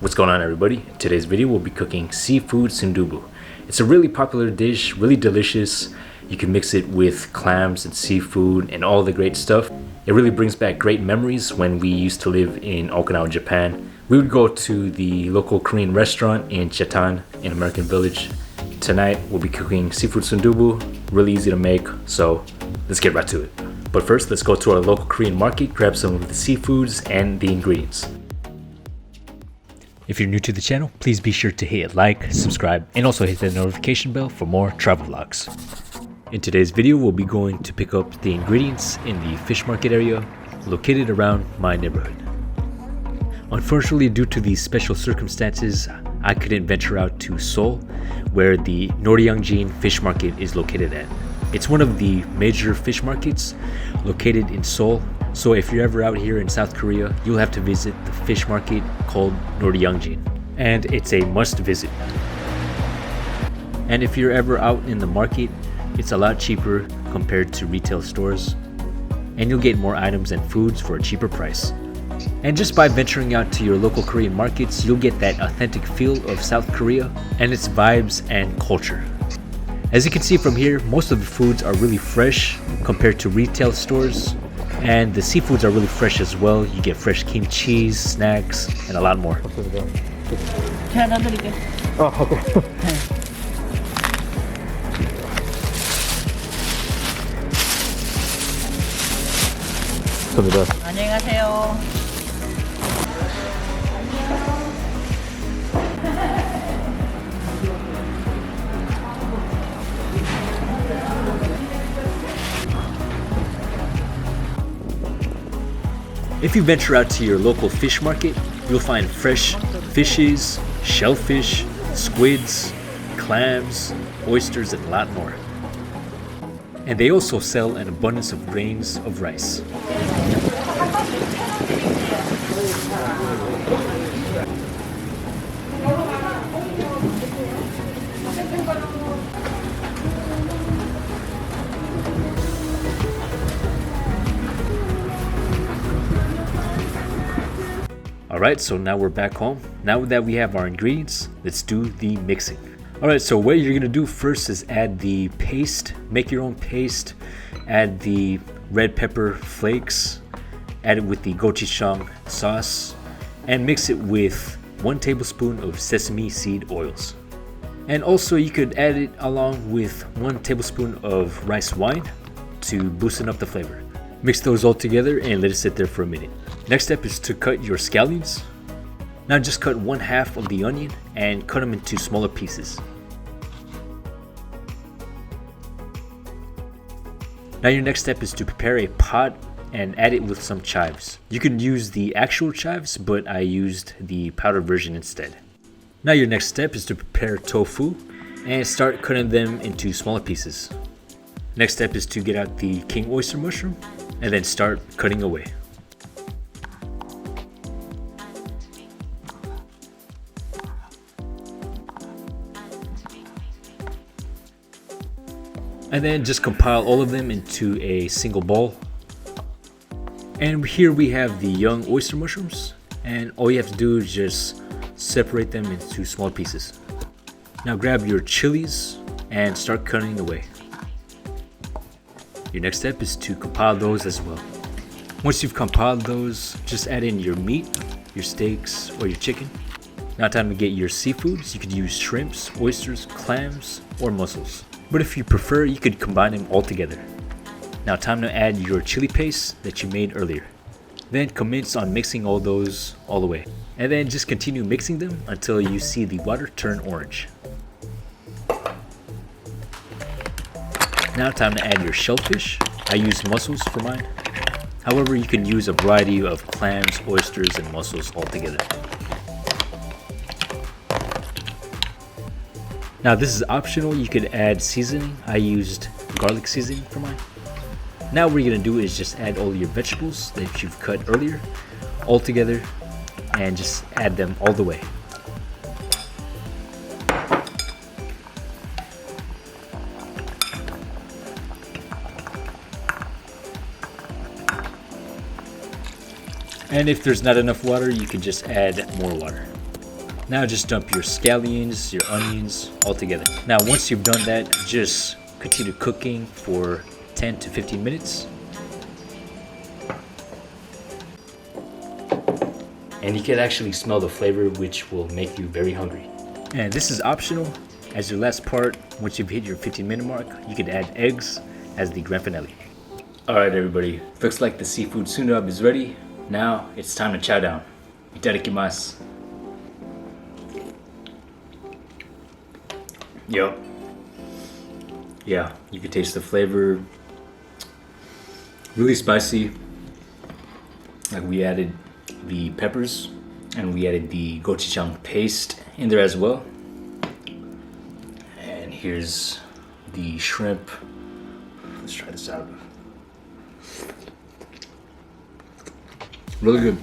What's going on, everybody? In today's video we'll be cooking seafood sundubu. It's a really popular dish, really delicious. You can mix it with clams and seafood and all the great stuff. It really brings back great memories when we used to live in Okinawa, Japan. We would go to the local Korean restaurant in Chetan in American Village. Tonight we'll be cooking seafood sundubu, really easy to make, so let's get right to it. But first, let's go to our local Korean market, grab some of the seafoods and the ingredients. If you're new to the channel, please be sure to hit like, subscribe, and also hit the notification bell for more travel vlogs. In today's video, we'll be going to pick up the ingredients in the fish market area located around my neighborhood. Unfortunately, due to these special circumstances, I couldn't venture out to Seoul, where the Noryangjin fish market is located at. It's one of the major fish markets located in Seoul. So if you're ever out here in South Korea, you'll have to visit the fish market called Noryangjin, and it's a must visit. And if you're ever out in the market, it's a lot cheaper compared to retail stores, and you'll get more items and foods for a cheaper price. And just by venturing out to your local Korean markets, you'll get that authentic feel of South Korea and its vibes and culture. As you can see from here, most of the foods are really fresh compared to retail stores. And the seafoods are really fresh as well. You get fresh kimchi, snacks, and a lot more. 계란 안 드릴게. 감사합니다. 안녕히 가세요. If you venture out to your local fish market, you'll find fresh fishes, shellfish, squids, clams, oysters, and a lot more. And they also sell an abundance of grains of rice. Alright, so now we're back home. Now that we have our ingredients, let's do the mixing. Alright, so what you're gonna do first is add the paste, make your own paste, add the red pepper flakes, add it with the gochujang sauce, and mix it with 1 tablespoon of sesame seed oils. And also you could add it along with 1 tablespoon of rice wine to boost up the flavor. Mix those all together and let it sit there for a minute. Next step is to cut your scallions. Now just cut 1/2 of the onion and cut them into smaller pieces. Now your next step is to prepare a pot and add it with some chives. You could use the actual chives, but I used the powdered version instead. Now your next step is to prepare tofu and start cutting them into smaller pieces. Next step is to get out the king oyster mushroom and then start cutting away. And then just compile all of them into a single bowl. And here we have the young oyster mushrooms, and all you have to do is just separate them into small pieces. Now grab your chilies and start cutting away. Your next step is to compile those as well. Once you've compiled those, just add in your meat, your steaks, or your chicken. Now time to get your seafoods. You could use shrimps, oysters, clams, or mussels. But if you prefer, you could combine them all together. Now time to add your chili paste that you made earlier. Then commence on mixing all those all the way. And then just continue mixing them until you see the water turn orange. Now time to add your shellfish. I used mussels for mine. However, you can use a variety of clams, oysters, and mussels all together. Now this is optional, you could add seasoning. I used garlic seasoning for mine. Now what you're gonna do is just add all your vegetables that you've cut earlier all together and just add them all the way. And if there's not enough water, you can just add more water. Now just dump your scallions, your onions all together. Now once you've done that, just continue cooking for 10 to 15 minutes. And you can actually smell the flavor, which will make you very hungry. And this is optional. As your last part, once you've hit your 15-minute mark, you can add eggs as the grand finale. Alright everybody, looks like the seafood sundubu is ready. Now it's time to chow down. Itadakimasu. Yup. Yeah, you can taste the flavor. Really spicy. Like we added the peppers and we added the gochujang paste in there as well. And here's the shrimp. Let's try this out. Really good.